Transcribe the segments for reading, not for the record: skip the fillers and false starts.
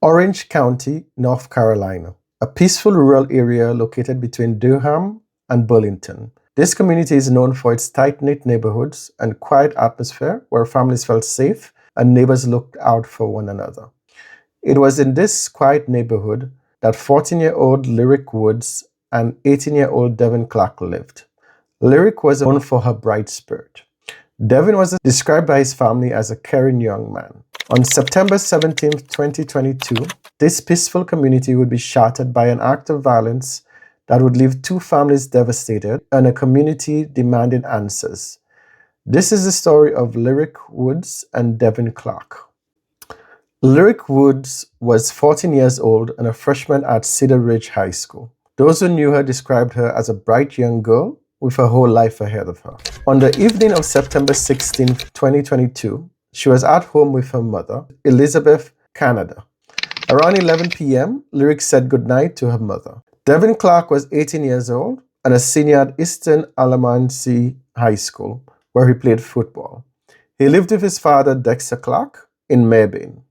Orange County, North Carolina, a peaceful rural area located between Durham and Burlington. This community is known for its tight-knit neighborhoods and quiet atmosphere where families felt safe and neighbors looked out for one another. It was in this quiet neighborhood that 14-year-old Lyric Woods and 18-year-old Devin Clark lived. Lyric was known for her bright spirit. Devin was described by his family as a caring young man. On September 17, 2022, this peaceful community would be shattered by an act of violence that would leave two families devastated and a community demanding answers. This is the story of Lyric Woods and Devin Clark. Lyric Woods was 14 years old and a freshman at Cedar Ridge High School. Those who knew her described her as a bright young girl with her whole life ahead of her. On the evening of September 16, 2022, she was at home with her mother, Elizabeth, Canada. Around 11 p.m., Lyric said goodnight to her mother. Devin Clark was 18 years old and a senior at Eastern Alamancy High School, where he played football. He lived with his father, Dexter Clark, in Mebane.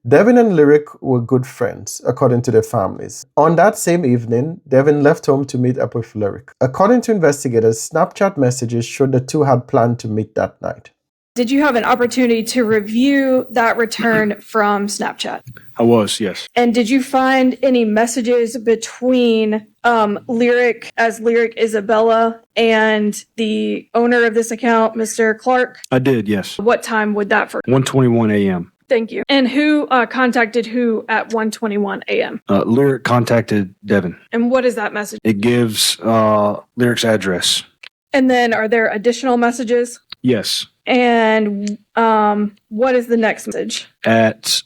Devin and Lyric were good friends, according to their families. On that same evening, Devin left home to meet up with Lyric. According to investigators, Snapchat messages showed the two had planned to meet that night. Did you have an opportunity to review that return from Snapchat? I was, yes. And did you find any messages between Lyric Isabella and the owner of this account, Mr. Clark? I did, yes. What time would that for? 1:21 a.m. Thank you. And who contacted who at 1:21 a.m.? Lyric contacted Devin. And what is that message? It gives Lyric's address. And then are there additional messages? Yes. And what is the next message? At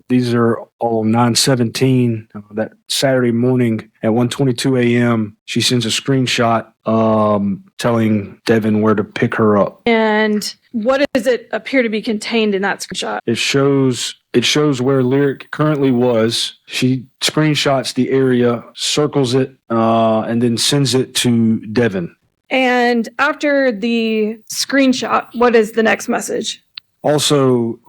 these are all 9:17 that Saturday morning at 1:22 a.m. She sends a screenshot telling Devin where to pick her up. And what does it appear to be contained in that screenshot? It shows where Lyric currently was. She screenshots the area, circles it, and then sends it to Devin. And after the screenshot, what is the next message? Also,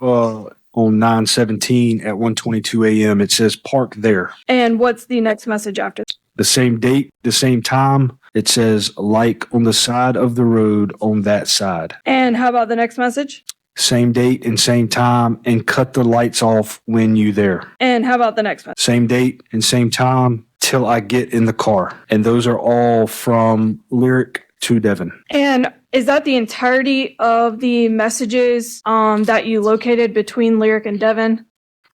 on 9:17 at 1:22 a.m., it says park there. And what's the next message after? The same date, the same time. It says like on the side of the road on that side. And how about the next message? Same date and same time, and cut the lights off when you there. And how about the next message? Same date and same time till I get in the car. And those are all from Lyric to Devin. And is that the entirety of the messages that you located between Lyric and Devin?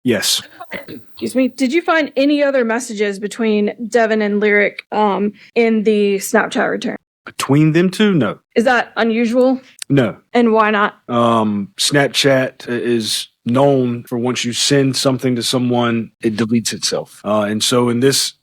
Yes. Excuse me. Did you find any other messages between Devin and Lyric in the Snapchat return? Between them two? No. Is that unusual? No. And why not? Snapchat is known for once you send something to someone, it deletes itself. And so in this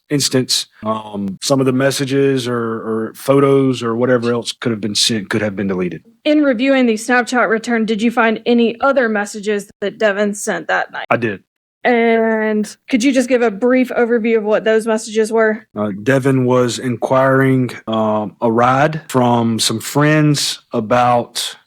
instance, some of the messages or photos or whatever else could have been sent could have been deleted. In reviewing the Snapchat return, did you find any other messages that Devin sent that night? I did. And could you just give a brief overview of what those messages were? Devin was inquiring a ride from some friends about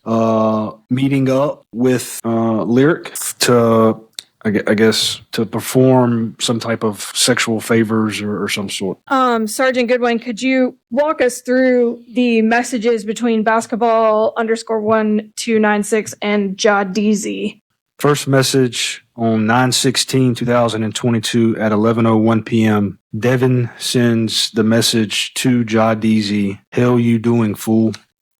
meeting up with Lyric to, I guess, to perform some type of sexual favors or some sort. Sergeant Goodwin, could you walk us through the messages between basketball_1296 and Jadizi? First message on 9/16/2022 at 11:01 p.m. Devin sends the message to Jadizi, "Hell you doing, fool?"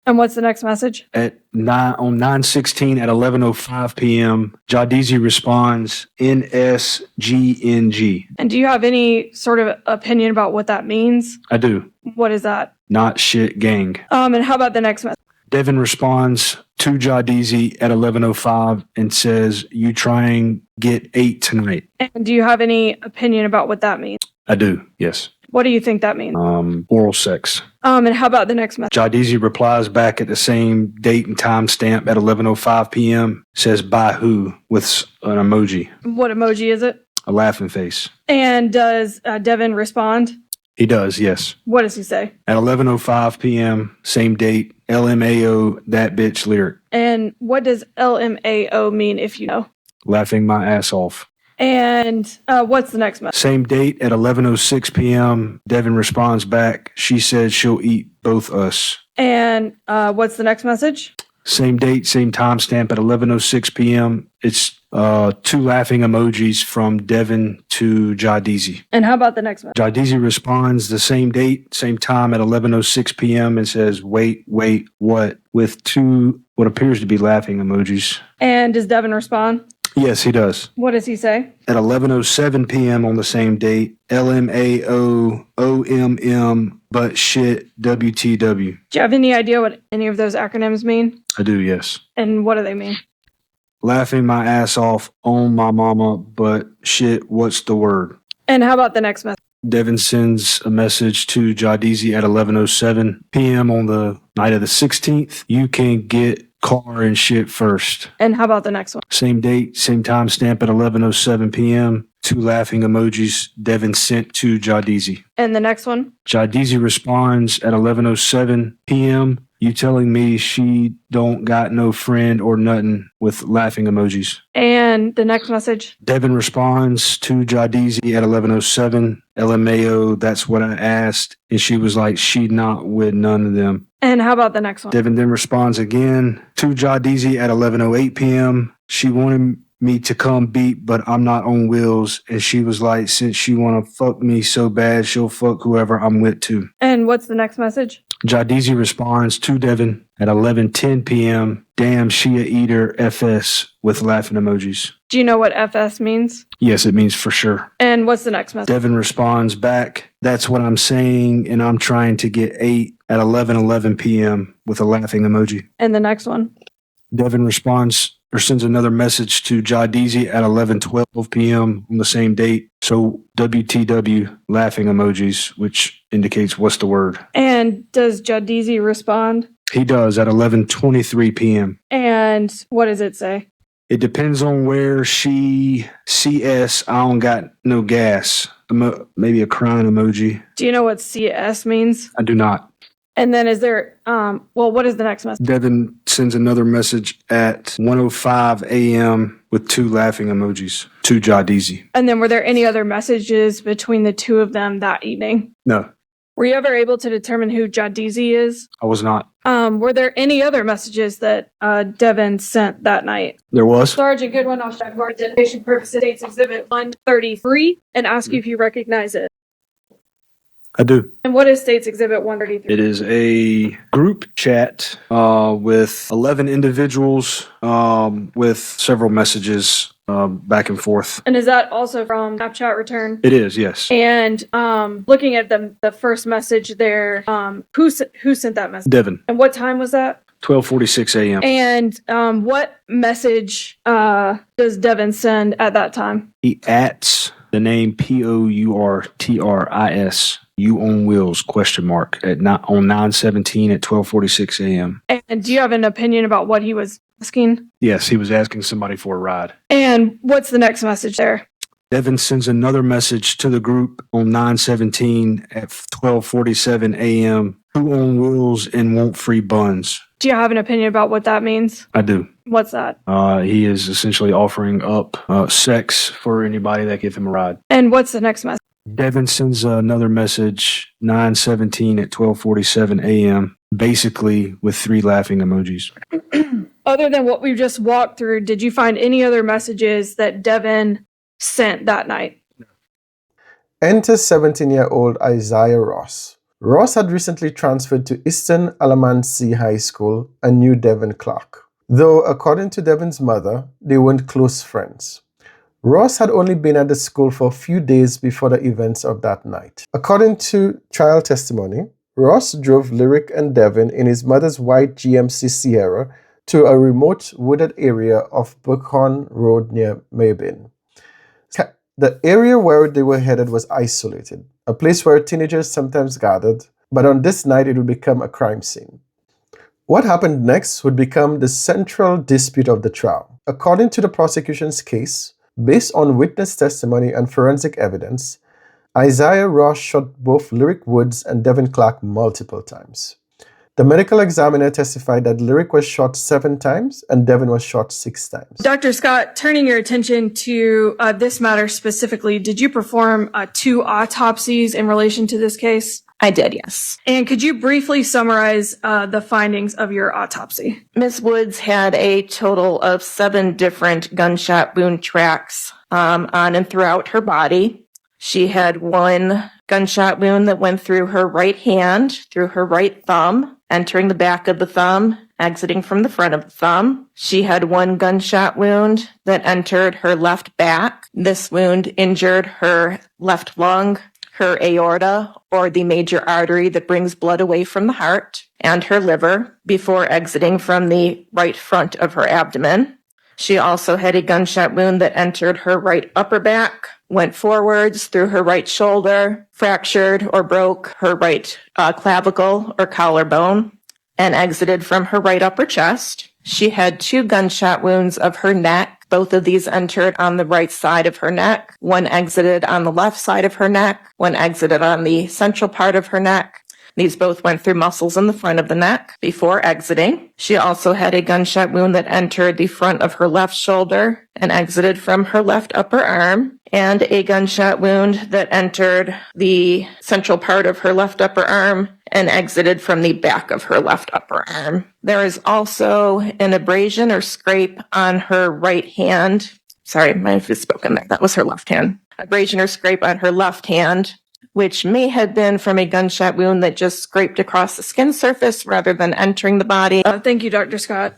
And what's the next message? On 9/16 at 11:05 p.m., Jadizi responds, "NSGNG." And do you have any sort of opinion about what that means? I do. What is that? Not shit gang. And how about the next message? Devin responds to Jadizi at 11:05 and says, "You trying get 8 tonight." And do you have any opinion about what that means? I do, yes. What do you think that means? Oral sex. And how about the next message? Jadizi replies back at the same date and time stamp at 11:05 p.m. Says, "By who?" with an emoji. What emoji is it? A laughing face. And does Devin respond? He does, yes. What does he say? At 11:05 p.m., same date, LMAO, that bitch Lyric. And what does LMAO mean, if you know? laughing my ass off. And what's the next message? Same date at 11:06 p.m. Devin responds back. She said she'll eat both us. And what's the next message? Same date, same timestamp at 11:06 p.m. It's 2 laughing emojis from Devin to Jadizi. And how about the next message? Jadizi responds the same date, same time at 11:06 p.m. and says, wait, what? With 2 what appears to be laughing emojis. And does Devin respond? Yes, he does. What does he say? At 11:07 p.m. on the same date, LMAO but shit WTW. Do you have any idea what any of those acronyms mean? I do, yes. And what do they mean? Laughing my ass off on my mama, but shit, what's the word? And how about the next message? Devin sends a message to Jadizi at 11:07 p.m. on the night of the 16th. You can get car and shit first. And how about the next one? Same date, same time stamp at 11:07 p.m. 2 laughing emojis Devin sent to Jadizi. And the next one? Jadizi responds at 11:07 p.m. You telling me she don't got no friend or nothing with laughing emojis. And the next message? Devin responds to Jadizi at 11:07. LMAO, that's what I asked. And she was like, she not with none of them. And how about the next one? Devin then responds again to Jadizi at 11:08 p.m. She wanted me to come beat, but I'm not on wheels. And she was like, since she want to fuck me so bad, she'll fuck whoever I'm with too. And what's the next message? Jadizi responds to Devin at 11:10 p.m. Damn, she a eater FS with laughing emojis. Do you know what FS means? Yes, it means for sure. And what's the next message? Devin responds back, that's what I'm saying, and I'm trying to get 8 at 11:11 p.m. with a laughing emoji. And the next one? Devin responds or sends another message to Jadizi at 11:12 p.m. on the same date. So WTW laughing emojis, which indicates what's the word. And does Jadizi respond? He does at 11:23 p.m. And what does it say? It depends on where she CS. I don't got no gas. Maybe a crying emoji. Do you know what CS means? I do not. And then is there, what is the next message? Devin sends another message at 1:05 a.m. with 2 laughing emojis to Jadizi. And then were there any other messages between the two of them that evening? No, Were you ever able to determine who Jadizi is? I was not. Were there any other messages that Devin sent that night? There was. Sergeant Goodwin, I'll check for identification purposes, States Exhibit 133, and ask you if you recognize it. I do. And what is States Exhibit 133? It is a group chat with 11 individuals with several messages back and forth. And is that also from Snapchat return? It is, yes. And looking at the first message there, who sent that message? Devin, And what time was that? 12:46 a.m. And what message does Devin send at that time? He ats the name POURTRIS. You on wheels ? On 9/17 at 12:46 a.m. And do you have an opinion about what he was asking? Yes, he was asking somebody for a ride. And what's the next message there? Devin sends another message to the group on 9/17 at 12:47 a.m. Who on wheels and want free buns? Do you have an opinion about what that means? I do. What's that? He is essentially offering up sex for anybody that give him a ride. And what's the next message? Devin sends another message 9/17 at 12:47 a.m. basically with 3 laughing emojis. Other than what we've just walked through, did you find any other messages that Devin sent that night? Enter 17-year-old Issiah Ross. Ross had recently transferred to Eastern Alamansi High School and knew Devin Clark. Though, according to Devin's mother, they weren't close friends. Ross had only been at the school for a few days before the events of that night. According to trial testimony, Ross drove Lyric and Devin in his mother's white GMC Sierra to a remote wooded area of Buckhorn Road near Mabin. The area where they were headed was isolated, a place where teenagers sometimes gathered, but on this night it would become a crime scene. What happened next would become the central dispute of the trial. According to the prosecution's case, based on witness testimony and forensic evidence, Issiah Ross shot both Lyric Woods and Devin Clark multiple times. The medical examiner testified that Lyric was shot 7 times and Devin was shot 6 times. Dr. Scott, turning your attention to this matter specifically, did you perform 2 autopsies in relation to this case? I did, yes. And could you briefly summarize the findings of your autopsy? Ms. Woods had a total of 7 different gunshot wound tracks on and throughout her body. She had 1 gunshot wound that went through her right hand, through her right thumb, entering the back of the thumb, exiting from the front of the thumb. She had 1 gunshot wound that entered her left back. This wound injured her left lung, her aorta, or the major artery that brings blood away from the heart, and her liver before exiting from the right front of her abdomen. She also had a gunshot wound that entered her right upper back, went forwards through her right shoulder, fractured or broke her right clavicle or collarbone, and exited from her right upper chest. She had 2 gunshot wounds of her neck. Both of these entered on the right side of her neck. 1 exited on the left side of her neck. 1 exited on the central part of her neck. These both went through muscles in the front of the neck before exiting. She also had a gunshot wound that entered the front of her left shoulder and exited from her left upper arm, and a gunshot wound that entered the central part of her left upper arm and exited from the back of her left upper arm. There is also an abrasion or scrape on her right hand. Sorry, I might have misspoken there. That was her left hand. Abrasion or scrape on her left hand, which may have been from a gunshot wound that just scraped across the skin surface rather than entering the body. Thank you, Dr. Scott.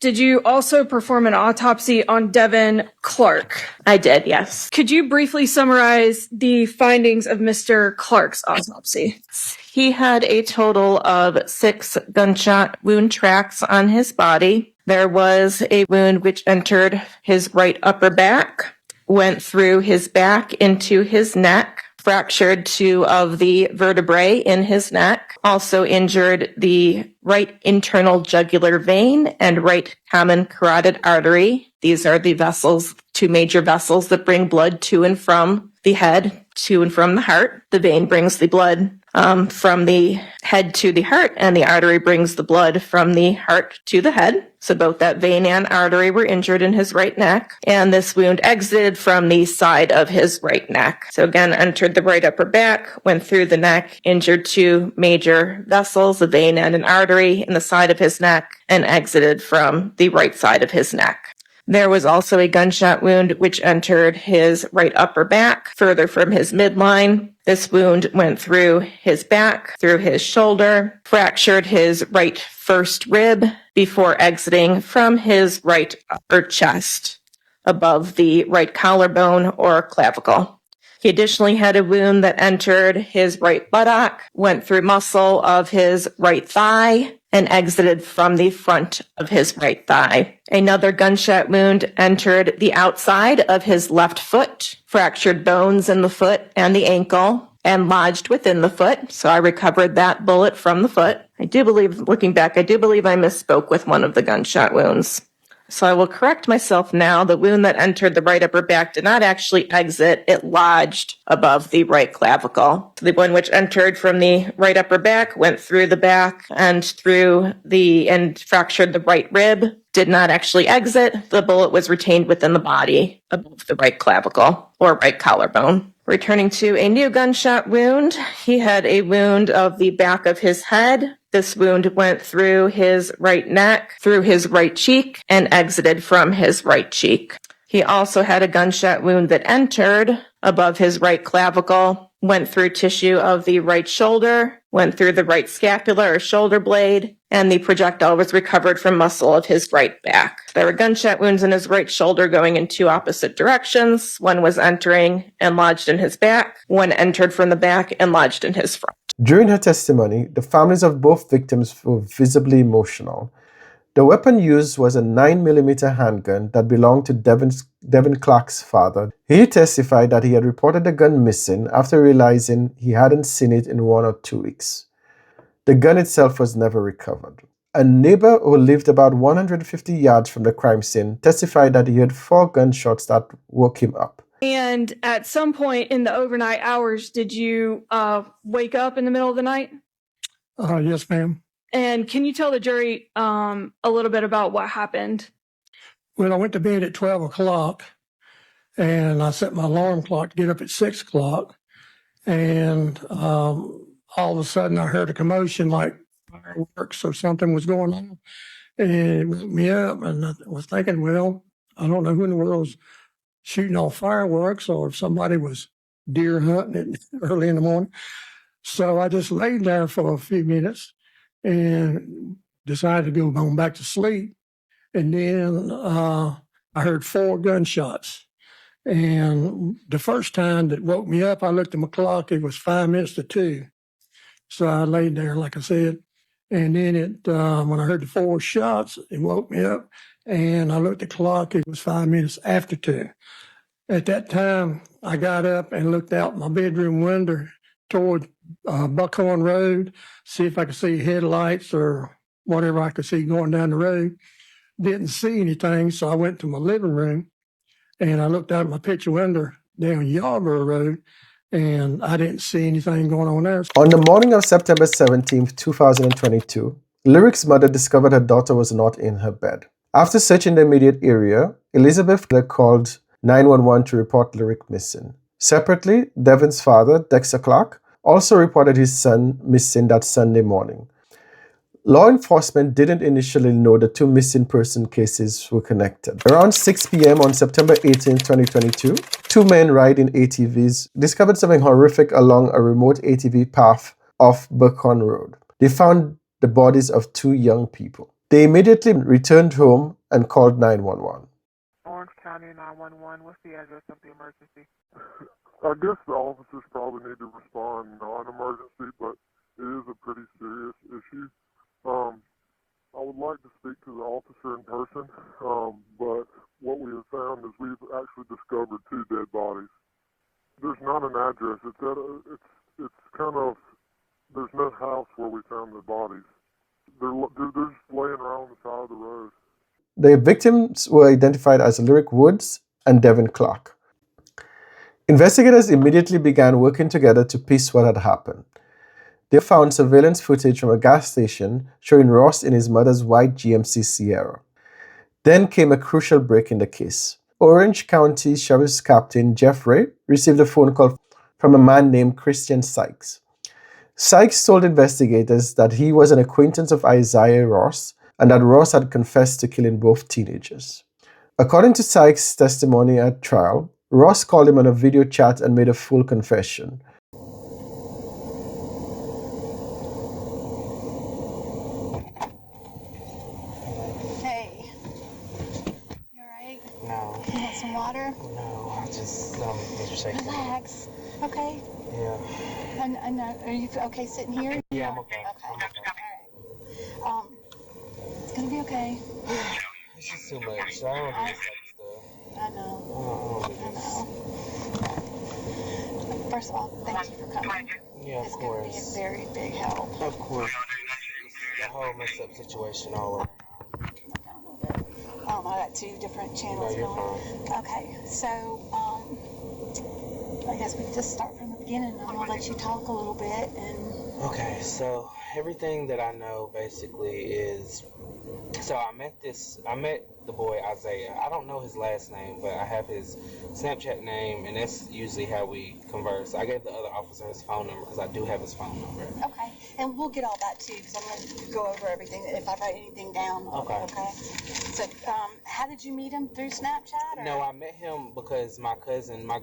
Did you also perform an autopsy on Devin Clark? I did, yes. Could you briefly summarize the findings of Mr. Clark's autopsy? He had a total of 6 gunshot wound tracks on his body. There was a wound which entered his right upper back, went through his back into his neck, fractured 2 of the vertebrae in his neck, also injured the right internal jugular vein and right common carotid artery. These are the vessels, 2 major vessels that bring blood to and from the head, to and from the heart. The vein brings the blood from the head to the heart, and the artery brings the blood from the heart to the head. So both that vein and artery were injured in his right neck, and this wound exited from the side of his right neck. So again, entered the right upper back, went through the neck, injured 2 major vessels, a vein and an artery in the side of his neck, and exited from the right side of his neck. There was also a gunshot wound which entered his right upper back, further from his midline. This wound went through his back, through his shoulder, fractured his right first rib before exiting from his right upper chest, above the right collarbone or clavicle. He additionally had a wound that entered his right buttock, went through muscle of his right thigh, and exited from the front of his right thigh. Another gunshot wound entered the outside of his left foot, fractured bones in the foot and the ankle, and lodged within the foot. So I recovered that bullet from the foot. Looking back, I do believe I misspoke with one of the gunshot wounds. So I will correct myself now. The wound that entered the right upper back did not actually exit. It lodged above the right clavicle. The one which entered from the right upper back went through the back and fractured the right rib. Did not actually exit. The bullet was retained within the body above the right clavicle or right collarbone. Returning to a new gunshot wound, he had a wound of the back of his head. This wound went through his right neck, through his right cheek, and exited from his right cheek. He also had a gunshot wound that entered above his right clavicle, went through tissue of the right shoulder, went through the right scapula or shoulder blade, and the projectile was recovered from muscle of his right back. There were gunshot wounds in his right shoulder going in 2 opposite directions. One was entering and lodged in his back. One entered from the back and lodged in his front. During her testimony, the families of both victims were visibly emotional. The weapon used was a 9mm handgun that belonged to Devin Clark's father. He testified that he had reported the gun missing after realizing he hadn't seen it in 1 or 2 weeks. The gun itself was never recovered. A neighbor who lived about 150 yards from the crime scene testified that he heard 4 gunshots that woke him up. And at some point in the overnight hours, did you wake up in the middle of the night? Yes, ma'am. And can you tell the jury a little bit about what happened? Well, I went to bed at 12 o'clock and I set my alarm clock to get up at 6 o'clock. And all of a sudden I heard a commotion like fireworks or something was going on. And it woke me up and I was thinking, well, I don't know who in the world was shooting off fireworks or if somebody was deer hunting it early in the morning. So I just laid there for a few minutes and decided to go on back to sleep. And then I heard 4 gunshots. And the first time that woke me up, I looked at my clock. It was 5 minutes to 2. So I laid there, like I said. And then when I heard the 4 shots, it woke me up. And I looked at the clock. It was 5 minutes after 2. At that time, I got up and looked out my bedroom window toward Buckhorn Road, see if I could see headlights or whatever I could see going down the road. Didn't see anything, so I went to my living room and I looked out my picture window down Yarborough Road, and I didn't see anything going on there. On the morning of September 17th, 2022, Lyric's mother discovered her daughter was not in her bed. After searching the immediate area, Elizabeth called 911 to report Lyric missing. Separately, Devin's father, Dexter Clark, also reported his son missing that Sunday morning. Law enforcement didn't initially know the 2 missing person cases were connected. Around 6 p.m. on September 18, 2022, 2 men riding ATVs discovered something horrific along a remote ATV path off Buckhorn Road. They found the bodies of 2 young people. They immediately returned home and called 911. Orange County 911, what's the address of the emergency? I guess the officers probably need to respond non-emergency, but it is a pretty serious issue. I would like to speak to the officer in person, but what we have found is we've actually discovered 2 dead bodies. There's not an address. It's kind of, there's no house where we found the bodies. They're just laying around the side of the road. The victims were identified as Lyric Woods and Devin Clark. Investigators immediately began working together to piece what had happened. They found surveillance footage from a gas station showing Ross in his mother's white GMC Sierra. Then came a crucial break in the case. Orange County Sheriff's Captain Jeff Ray received a phone call from a man named Christian Sykes. Sykes told investigators that he was an acquaintance of Issiah Ross and that Ross had confessed to killing both teenagers. According to Sykes' testimony at trial, Ross called him on a video chat and made a full confession. Hey, you alright? No. You want some water? No, I just, you're shaking. Relax. Okay. Yeah. I know. Are you okay sitting here? Yeah, I'm okay. Okay. I'm okay. Alright. It's gonna be okay. It's just too much. I don't do this type of stuff. I know. I don't do I this. know. First of all, thank you for coming. Yeah, of It's gonna be a course. very big help. Of course. The whole messed up situation all over. I got 2 different channels No, you're going. fine. Okay, so I guess we can just start from the beginning. I'm gonna let you talk a little bit and. Okay, so everything that I know basically is, so I met the boy Issiah. I don't know his last name, but I have his Snapchat name, and that's usually how we converse. I gave the other officer his phone number because I do have his phone number. Okay, and we'll get all that too because I'm going to go over everything if I write anything down. Okay. So, how did you meet him through Snapchat? Or? No, I met him because my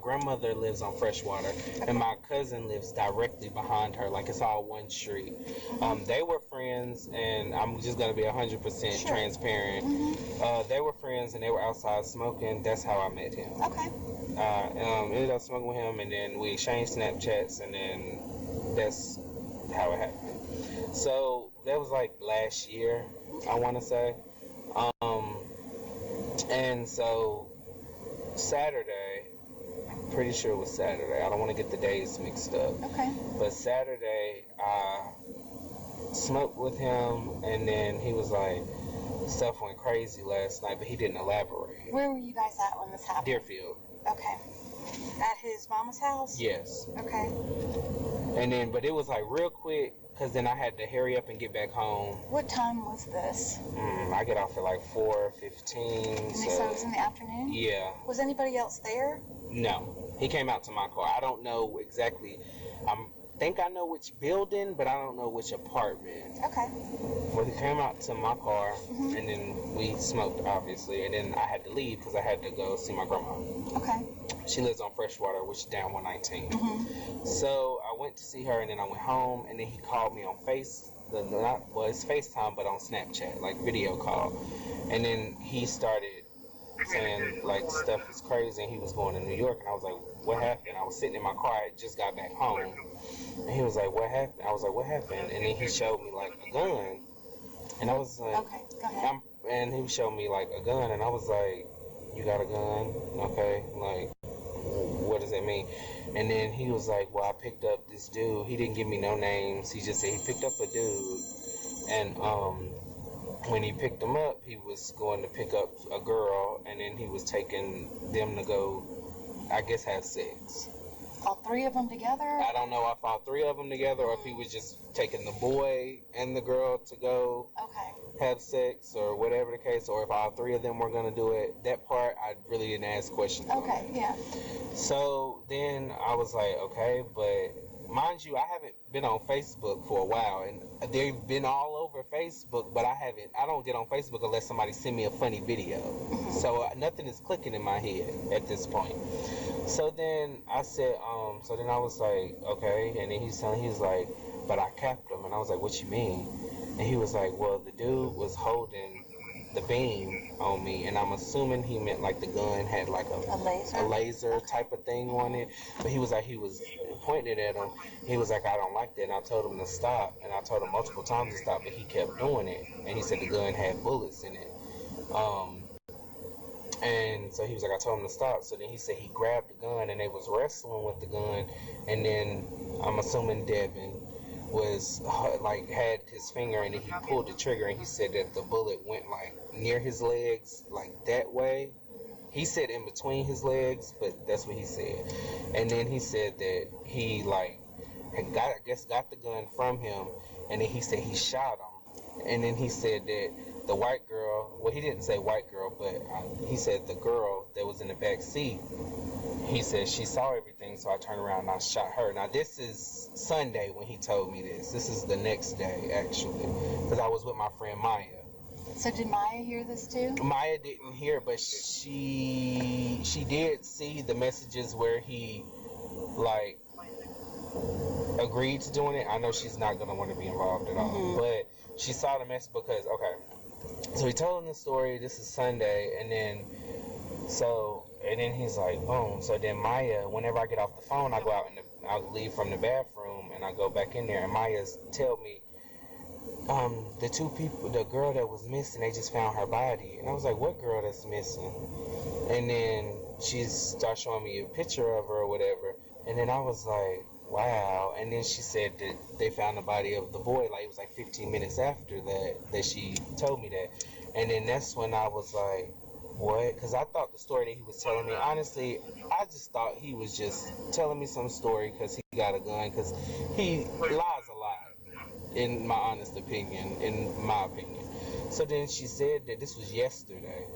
grandmother lives on Freshwater, and my cousin lives directly behind her. Like, it's all one street. Mm-hmm. They were friends, and I'm just going to be 100% transparent. Mm-hmm. They were friends, and they were outside smoking. That's how I met him. Okay. Ended up smoking with him, and then we exchanged Snapchats, and then that's how it happened. So that was like last year, I want to say. And so Saturday, pretty sure it was Saturday. I don't want to get the days mixed up. Okay. But Saturday, I smoked with him, and then he was like, stuff went crazy last night, but he didn't elaborate. Where were you guys at when this happened? Deerfield. Okay. At his mama's house? Yes. Okay. And then, but it was like real quick, because then I had to hurry up and get back home. What time was this? I get off at like 4:15. And they said it was in the afternoon? Yeah. Was anybody else there? No. He came out to my car. I don't know exactly. I think I know which building, but I don't know which apartment. Okay. Well, he came out to my car, and then we smoked, obviously, and then I had to leave because I had to go see my grandma. Okay. She lives on Freshwater, which is down 119. So I went to see her, and then I went home, and then he called me on it's FaceTime, but on Snapchat, like video call. And then he started saying, like, stuff is crazy, and he was going to New York, and I was like, what happened? I was sitting in my car, I just got back home, and he was like, what happened? I was like, what happened? And then he showed me, like, a gun, and I was like, Okay, go ahead. and he showed me, like, a gun, and I was like, you got a gun? Okay, like, what does that mean? And then he was like, well, I picked up this dude. He didn't give me no names. He just said he picked up a dude, and when he picked him up, he was going to pick up a girl, and then he was taking them to go, I guess, have sex. All three of them together? I don't know if all three of them together, or if he was just taking the boy and the girl to go have sex, or whatever the case, or if all three of them were going to do it. That part, I really didn't ask questions on. Okay, yeah. So then I was like, okay, but mind you, I haven't been on Facebook for a while, and they've been all over Facebook, but I don't get on Facebook unless somebody send me a funny video. So nothing is clicking in my head at this point. So then I said, so then I was like, okay, and then he was like, but I capped him, and I was like, what you mean? And he was like, well, the dude was holding the beam on me, and I'm assuming he meant like the gun had like a laser type of thing on it, but he was like, he was pointing it at him. He was like, I don't like that, and I told him to stop, and I told him multiple times to stop, but he kept doing it, and he said the gun had bullets in it. And so he was like, I told him to stop. So then he said he grabbed the gun, and they was wrestling with the gun, and then I'm assuming Devin was like had his finger, and then he pulled the trigger, and he said that the bullet went like near his legs, like that way. He said in between his legs, but that's what he said. And then he said that he like got the gun from him, and then he said he shot him. And then he said that the white girl, well, he didn't say white girl, but he said the girl that was in the back seat, he said she saw everything, so I turned around and I shot her. Now, this is Sunday when he told me this. This is the next day, actually, because I was with my friend Maya. So did Maya hear this too? Maya didn't hear, but she did see the messages where he, like, agreed to doing it. I know she's not going to want to be involved at all, but she saw the message because, okay, so he told him the story. This is Sunday, and then he's like, boom. So then Maya, whenever I get off the phone, I go out and I'll leave from the bathroom, and I go back in there, and Maya's tell me, the two people, the girl that was missing, they just found her body. And I was like, what girl that's missing? And then she started showing me a picture of her or whatever, and then I was like, wow. And then she said that they found the body of the boy, like it was like 15 minutes after that she told me that. And then that's when I was like, what? Because I thought the story that he was telling me, honestly, I just thought he was just telling me some story because he got a gun, because he lies a lot, in my honest opinion, in my opinion. So then she said that this was yesterday.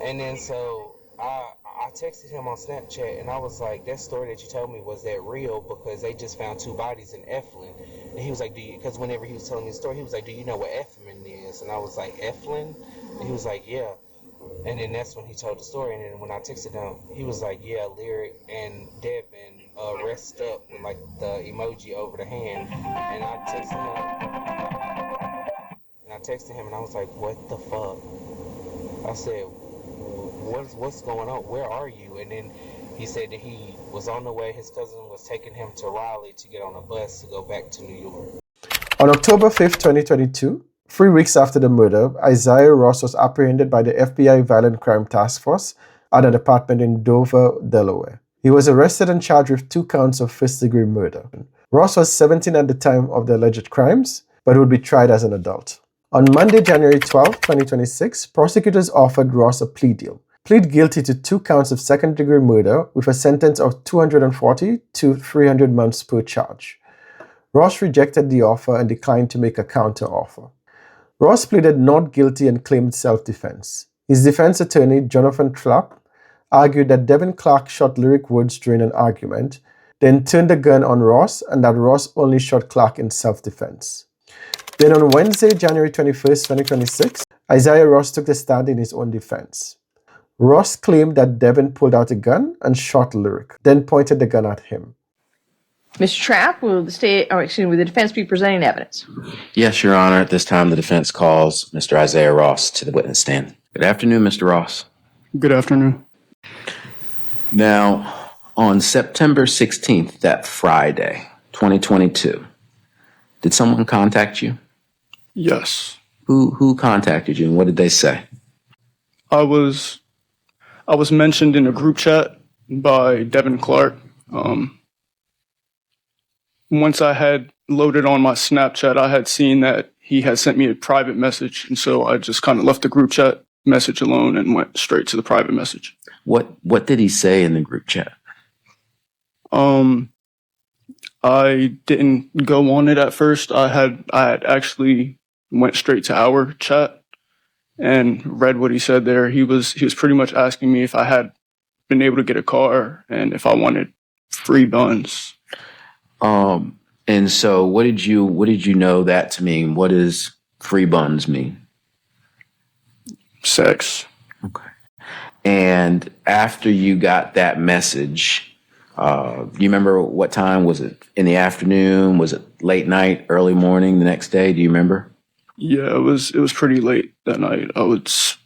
And then so I texted him on Snapchat, and I was like, that story that you told me, was that real? Because they just found two bodies in Eflin. And he was like, because whenever he was telling me the story, he was like, do you know what Eflin is? And I was like, Eflin? And he was like, yeah. And then that's when he told the story. And then when I texted him, he was like, yeah, Lyric and Devin rest up with like the emoji over the hand. And I texted him and I was like, what the fuck? I said, what's going on? Where are you? And then he said that he was on the way. His cousin was taking him to Raleigh to get on a bus to go back to New York. On October 5th, 2022, 3 weeks after the murder, Issiah Ross was apprehended by the FBI Violent Crime Task Force at an apartment in Dover, Delaware. He was arrested and charged with 2 counts of first-degree murder. Ross was 17 at the time of the alleged crimes, but would be tried as an adult. On Monday, January 12, 2026, prosecutors offered Ross a plea deal. Plead guilty to 2 counts of second-degree murder with a sentence of 240 to 300 months per charge. Ross rejected the offer and declined to make a counteroffer. Ross pleaded not guilty and claimed self-defense. His defense attorney, Jonathan Trapp, argued that Devin Clark shot Lyric Woods during an argument, then turned the gun on Ross, and that Ross only shot Clark in self-defense. Then on Wednesday, January 21st, 2026, Issiah Ross took the stand in his own defense. Ross claimed that Devin pulled out a gun and shot Lyric, then pointed the gun at him. Mr. Trapp, will the defense be presenting evidence? Yes, Your Honor. At this time, the defense calls Mr. Issiah Ross to the witness stand. Good afternoon, Mr. Ross. Good afternoon. Now, on September 16th, that Friday, 2022, did someone contact you? Yes. Who contacted you and what did they say? I was mentioned in a group chat by Devin Clark. Once I had loaded on my Snapchat, I had seen that he had sent me a private message, and so I just kind of left the group chat message alone and went straight to the private message. What did he say in the group chat? I didn't go on it at first. I had actually went straight to our chat and read what he said there. He was pretty much asking me if I had been able to get a car and if I wanted free buns. And so what did you know that to mean? What does free buns mean? Sex. Okay. And after you got that message, you remember what time? Was it in the afternoon? Was it late night, early morning the next day? Do you remember? Yeah, it was pretty late that night. I was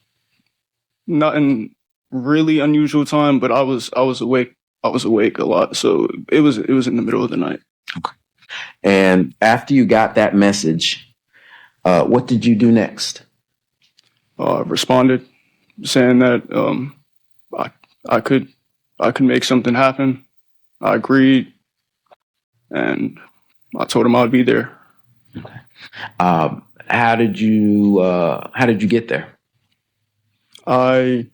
not in really unusual time, but I was awake. I was awake a lot, so it was in the middle of the night. Okay. And after you got that message, what did you do next? I responded, saying that I could make something happen. I agreed, and I told him I'd be there. Okay. How did you get there? I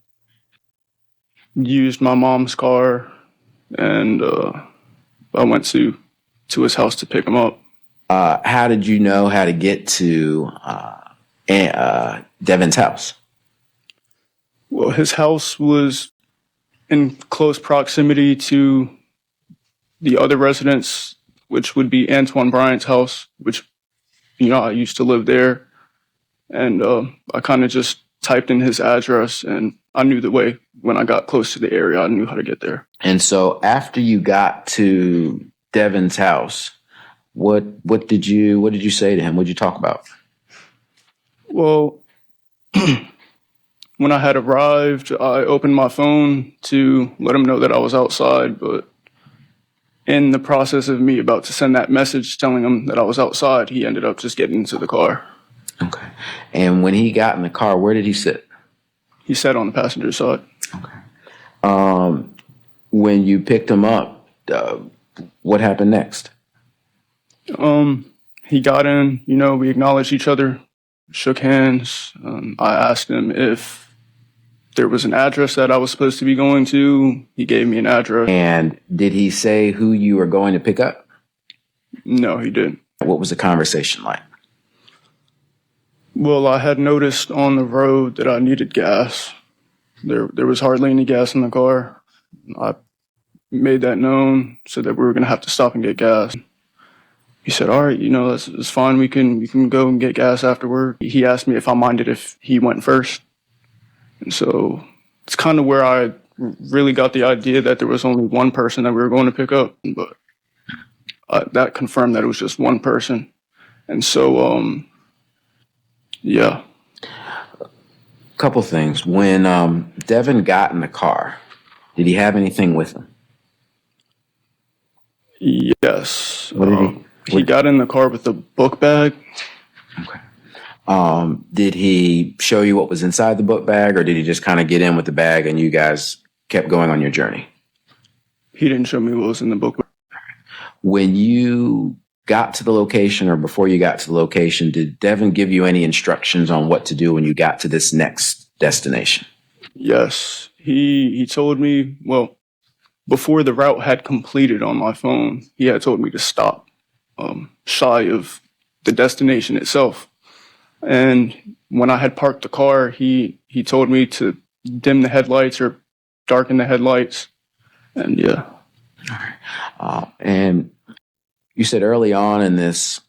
used my mom's car, and I went to his house to pick him up. How did you know how to get to Devin's house? Well, his house was in close proximity to the other residence, which would be Antoine Bryant's house, which, I used to live there. And I kind of just typed in his address, and I knew the way. When I got close to the area, I knew how to get there. And so after you got to Devin's house, what did you say to him? What did you talk about? Well, when I had arrived, I opened my phone to let him know that I was outside, but in the process of me about to send that message telling him that I was outside, he ended up just getting into the car. Okay. And when he got in the car, where did he sit? He sat on the passenger side. Okay. When you picked him up, what happened next? He got in, we acknowledged each other, shook hands. I asked him if there was an address that I was supposed to be going to. He gave me an address. And did he say who you were going to pick up? No, he didn't. What was the conversation like? Well, I had noticed on the road that I needed gas. There was hardly any gas in the car. I made that known, said that we were going to have to stop and get gas. He said, all right, that's fine. We can go and get gas afterward. He asked me if I minded if he went first. And so it's kind of where I really got the idea that there was only one person that we were going to pick up. But that confirmed that it was just one person. And so, yeah. Couple things. When Devin got in the car, did he have anything with him? Yes. What did he got in the car with a book bag. Okay. Did he show you what was inside the book bag, or did he just kind of get in with the bag and you guys kept going on your journey? He didn't show me what was in the book bag. When you got to the location, or before you got to the location, did Devin give you any instructions on what to do when you got to this next destination? Yes. He told me, well, before the route had completed on my phone, he had told me to stop. shy of the destination itself. And when I had parked the car, he told me to dim the headlights or darken the headlights. And yeah. And you said early on in this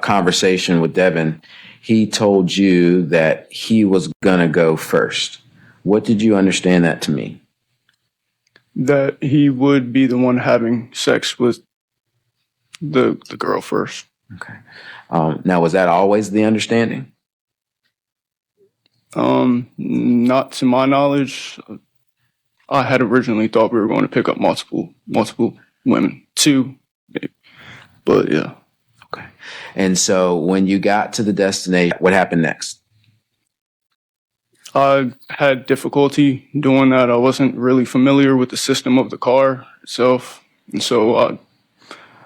conversation with Devin, he told you that he was going to go first. What did you understand that to mean? That he would be the one having sex with the girl first. Okay. Now, was that always the understanding? Not to my knowledge. I had originally thought we were going to pick up multiple women, two, maybe. But yeah. Okay. And so when you got to the destination, what happened next? I had difficulty doing that. I wasn't really familiar with the system of the car itself. And so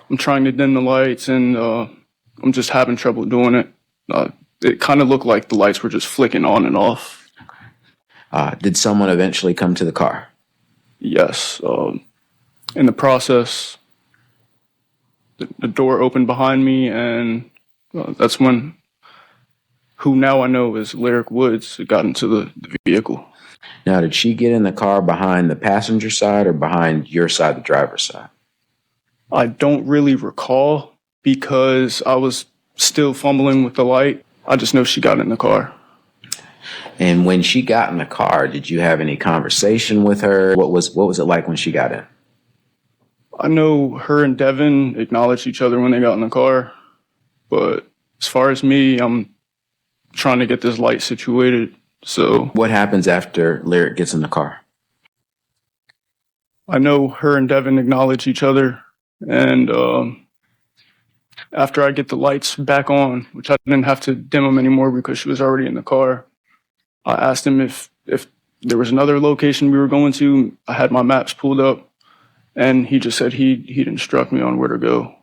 I'm trying to dim the lights, and I'm just having trouble doing it. It kind of looked like the lights were just flicking on and off. Did someone eventually come to the car? Yes. In the process, the door opened behind me, and that's when who now I know is Lyric Woods got into the vehicle. Now, did she get in the car behind the passenger side or behind your side, the driver's side? I don't really recall because I was still fumbling with the light. I just know she got in the car. And when she got in the car, did you have any conversation with her? What was it like when she got in? I know her and Devin acknowledged each other when they got in the car. But as far as me, I'm trying to get this light situated. So what happens after Lyric gets in the car? I know her and Devin acknowledge each other. And after I get the lights back on, which I didn't have to dim them anymore because she was already in the car, I asked him if there was another location we were going to. I had my maps pulled up, and he just said he'd instruct me on where to go.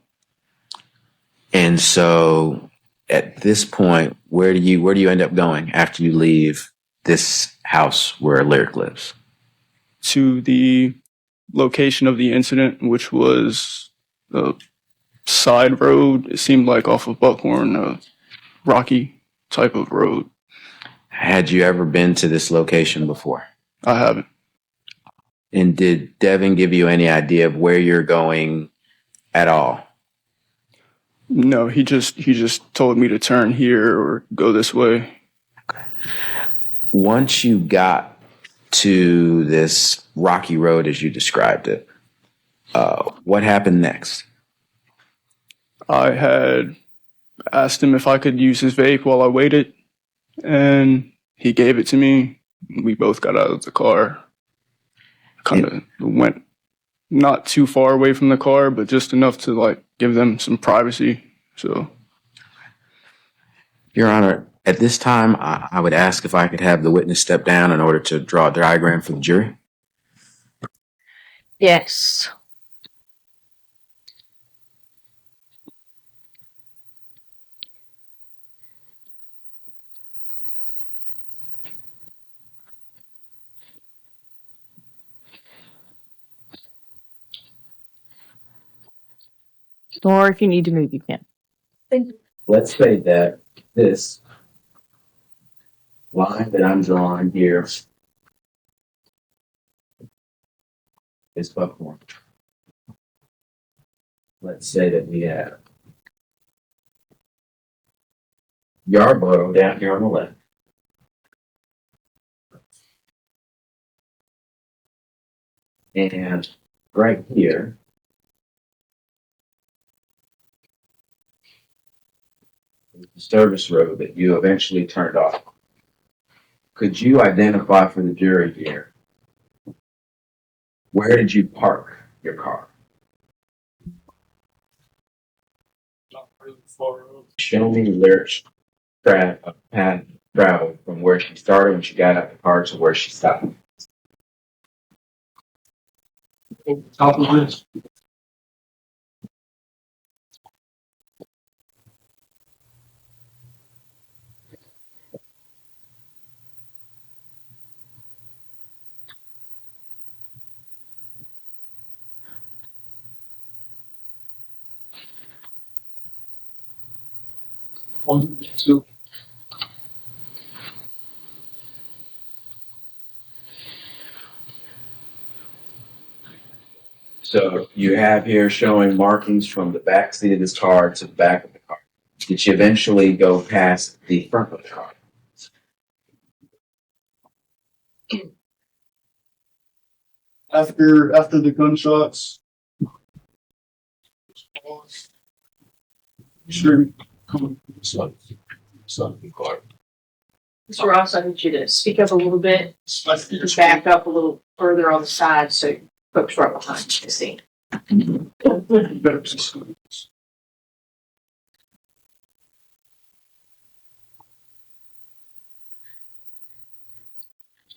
And so at this point, where do you end up going after you leave this house where Lyric lives? To the location of the incident, which was a side road. It seemed like off of Buckhorn, a rocky type of road. Had you ever been to this location before? I haven't. And did Devin give you any idea of where you're going at all? No, he just told me to turn here or go this way. Okay. Once you got to this rocky road, as you described it, what happened next? I had asked him if I could use his vape while I waited, and he gave it to me. We both got out of the car. Kind of went not too far away from the car, but just enough to like give them some privacy. So, Your Honor, at this time, I would ask if I could have the witness step down in order to draw a diagram for the jury. Yes. Or if you need to move, you can. Let's say that this line that I'm drawing here is Buckhorn. Let's say that we have Yarborough down here on the left. And right here is the service road that you eventually turned off. Could you identify for the jury here, where did you park your car? Not really far up. Show me Lyric's path travel from where she started when she got out the car to where she stopped. Top of this. So So you have here showing markings from the back seat of this car to the back of the car. Did you eventually go past the front of the car? after the gunshots, sure, coming from the side of the car. Mr. Ross, I need you to speak up a little bit, back up a little further on the side so folks right behind you can see. Better system.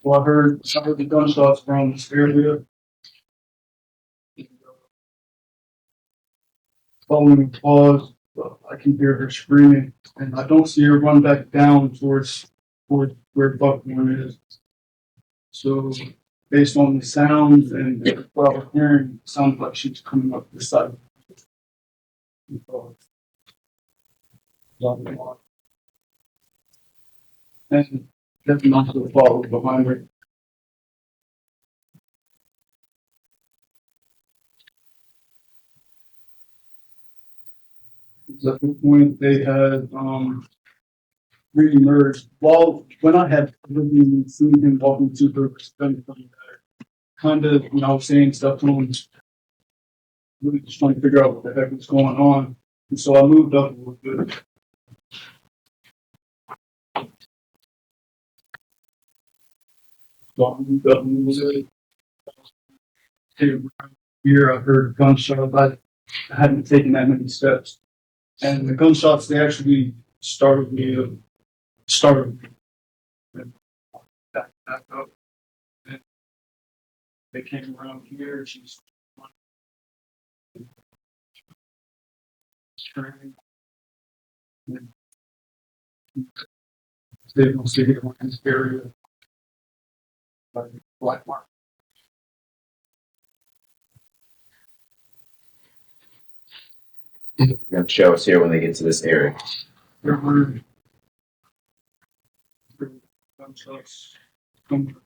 Well, I heard the gunshots around this area. Following the pause, I can hear her screaming, and I don't see her run back down towards where Buckhorn is. So, based on the sounds and what I was hearing, it sounds like she's coming up this side. And definitely not to follow behind her. At this point, they had re-emerged. Well, when I had really seen him walking to her, kind of, saying stuff to him, really just trying to figure out what the heck was going on. And so I moved up a little bit. So I moved up a little bit. Here, I heard gunshots. I hadn't taken that many steps. And the gunshots, they actually started me back up. And they came around here. She's turning. They don't see it in this area. Black mark. You're going to show us here when they get to this area. There were gunshots coming.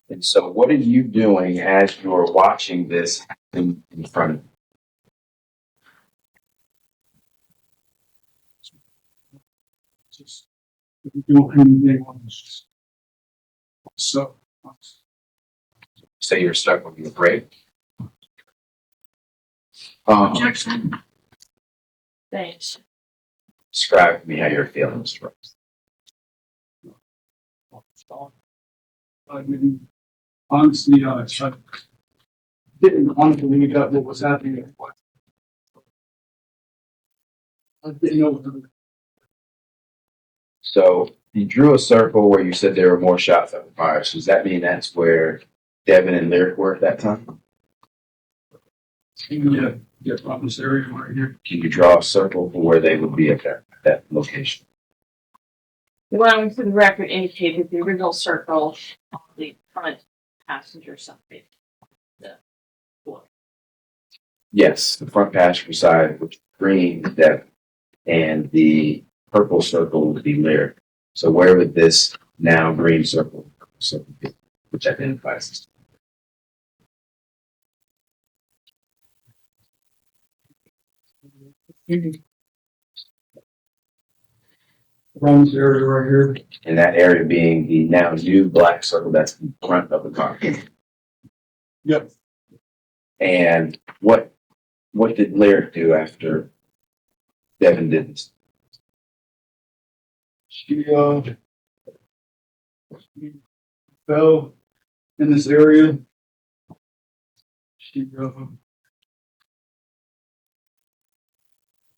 And so what are you doing as you're watching this in front of you? Just doing anything on this. So Say you're stuck with your brake. Objection. Thanks. Describe to me how you're feeling, Mr. Ross. I mean, honestly, I didn't honestly believe that what was happening. I didn't know what to. So you drew a circle where you said there were more shots that were fired. So does that mean that's where Devin and Lyric were at that time? Yeah, from this area right here. Can you draw a circle for where they would be at that location? Well, for the record, indicated the original circle on the front passenger side. The floor. Yes, the front passenger side, which is green, Devin, and the purple circle would be Lyric. So where would this now green circle be, which identifies this? Around this area right here. And that area being the now new black circle that's in front of the car. Yep. And what did Lyric do after Devin did this? She fell in this area. She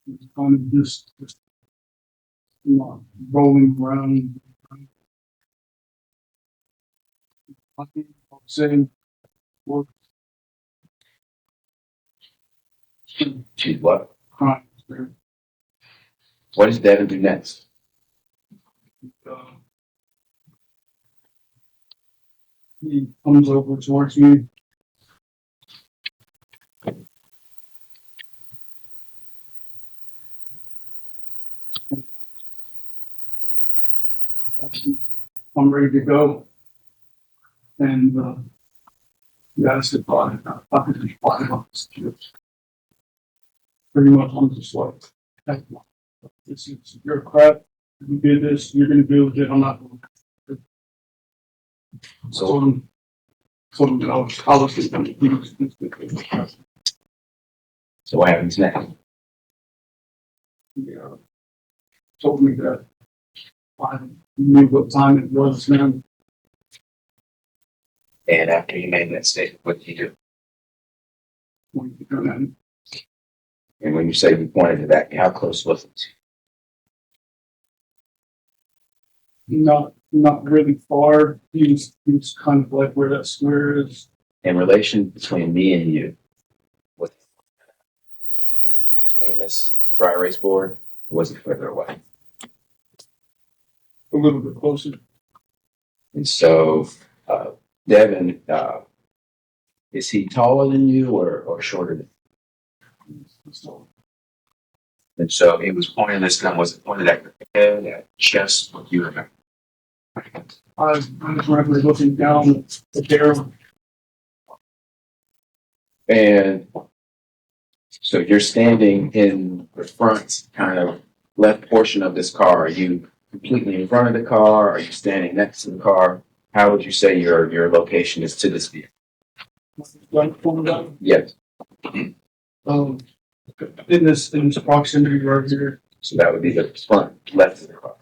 was kind of just rolling around. Saying, She's what? crying. What does Devin do next? He comes over towards me. I'm ready to go. And, yeah, I said, I could just buy box chips. Pretty much, I'm just like, heck, this is your crap. You did this, you're gonna deal with it. I'm not going to. So, I was just, So what happens next? yeah, told me that I knew what time it was now. And after you made that statement, what did you do? When you come in. And when you say you pointed to that, how close was it? Not really far. He was kind of like where that square is. In relation between me and you, was it between this dry erase board, or was it further away? A little bit closer. And so, Devin, is he taller than you or shorter than you? So And so he was pointing this gun, was it pointed at your head, at chest, what do you remember? I was regularly looking down the barrel. And so you're standing in the front kind of left portion of this car. Are you completely in front of the car? Are you standing next to the car? How would you say your location is to this vehicle? Yes. In this proximity right here. So that would be the front left of the car.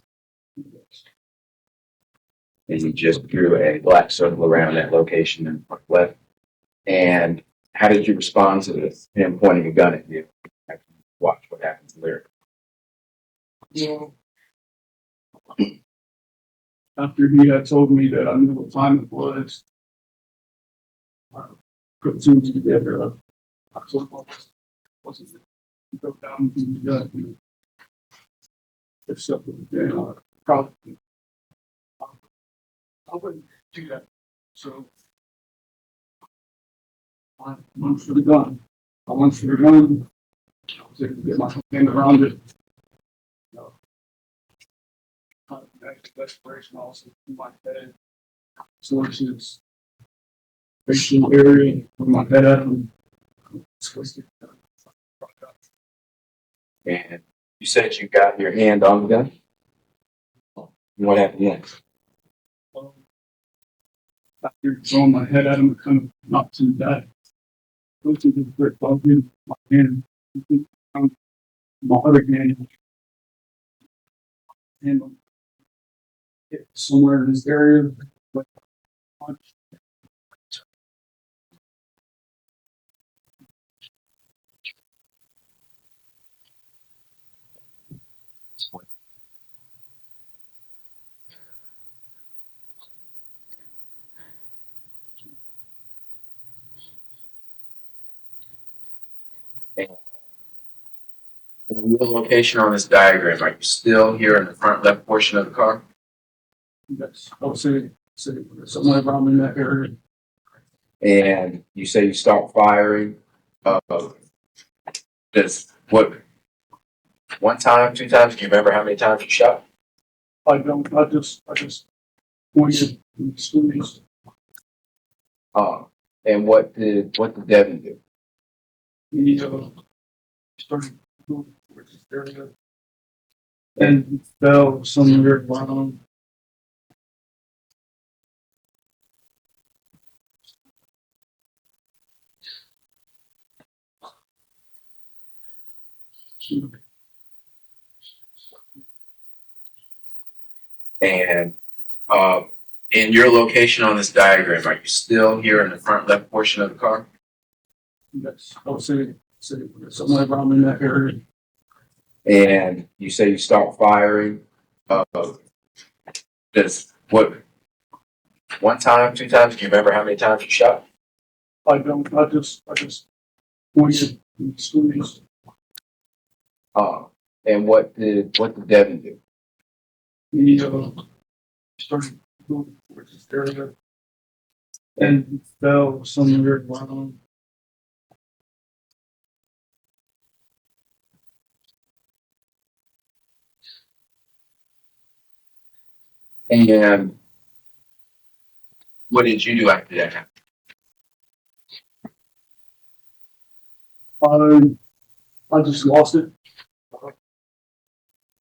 And you just drew a black circle around that location in front left. And how did you respond to this? Him pointing a gun at you? After you watch what happens later. Well, after he had told me that I knew what time it was, I put two together. I told him wasn't go down to the gun. Except for probably I wouldn't do that. So I went for the gun. I was able to get my hand around it. Desperation also in my head. Sources, facial area of my head and twisted. And you said you got your hand on the gun? What happened next? After throwing my head at him, it kind of knocked him back. Go to the brick above me, my hand, my other hand, and hit somewhere in this area. But punch. And your location on this diagram, are you still here in the front left portion of the car? Yes, I would say somewhere around in that area. And you say you start firing. Does what? One time, two times? Do you remember how many times you shot? I don't. I just pointed and squeezed. And what did Devin do? He started moving towards this area and fell somewhere around. And in your location on this diagram, are you still here in the front left portion of the car? Yes, I would say somewhere around in that area. And you say you start firing. Does what? One time, two times? Do you remember how many times you shot? I don't. I just pointed and squeezed. And what did Devin do? He started moving towards this area and fell somewhere around. And what did you do after that happened? I just lost it.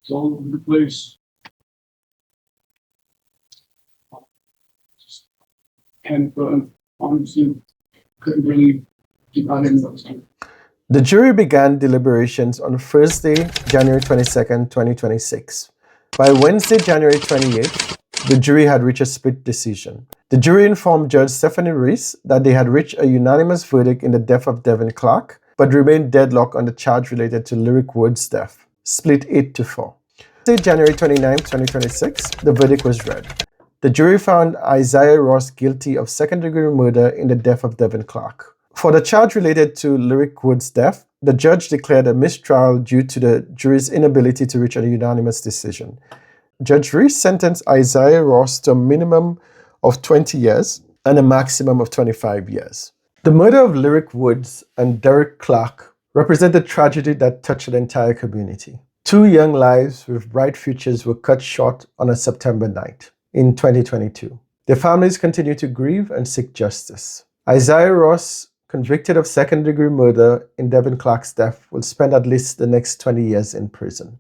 It's all over the place. And honestly, couldn't really keep out any those things. The jury began deliberations on Thursday, January 22nd, 2026. By Wednesday, January 28th, the jury had reached a split decision. The jury informed Judge Stephanie Reese that they had reached a unanimous verdict in the death of Devin Clark, but remained deadlocked on the charge related to Lyric Woods' death, split 8-4. Thursday, January 29, 2026, the verdict was read. The jury found Issiah Ross guilty of second-degree murder in the death of Devin Clark. For the charge related to Lyric Woods' death, the judge declared a mistrial due to the jury's inability to reach a unanimous decision. Judge Reese sentenced Issiah Ross to a minimum of 20 years and a maximum of 25 years. The murder of Lyric Woods and Derek Clark represented tragedy that touched the entire community. Two young lives with bright futures were cut short on a September night in 2022. Their families continue to grieve and seek justice. Issiah Ross, convicted of second-degree murder in Devin Clark's death, will spend at least the next 20 years in prison.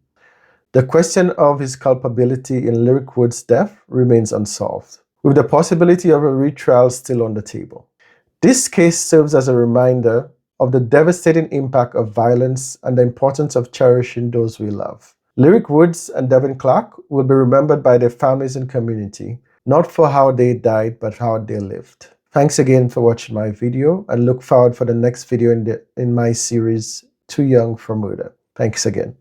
The question of his culpability in Lyric Woods' death remains unsolved, with the possibility of a retrial still on the table. This case serves as a reminder of the devastating impact of violence and the importance of cherishing those we love. Lyric Woods and Devin Clark will be remembered by their families and community, not for how they died, but how they lived. Thanks again for watching my video, and look forward for the next video in my series, Too Young for Murder. Thanks again.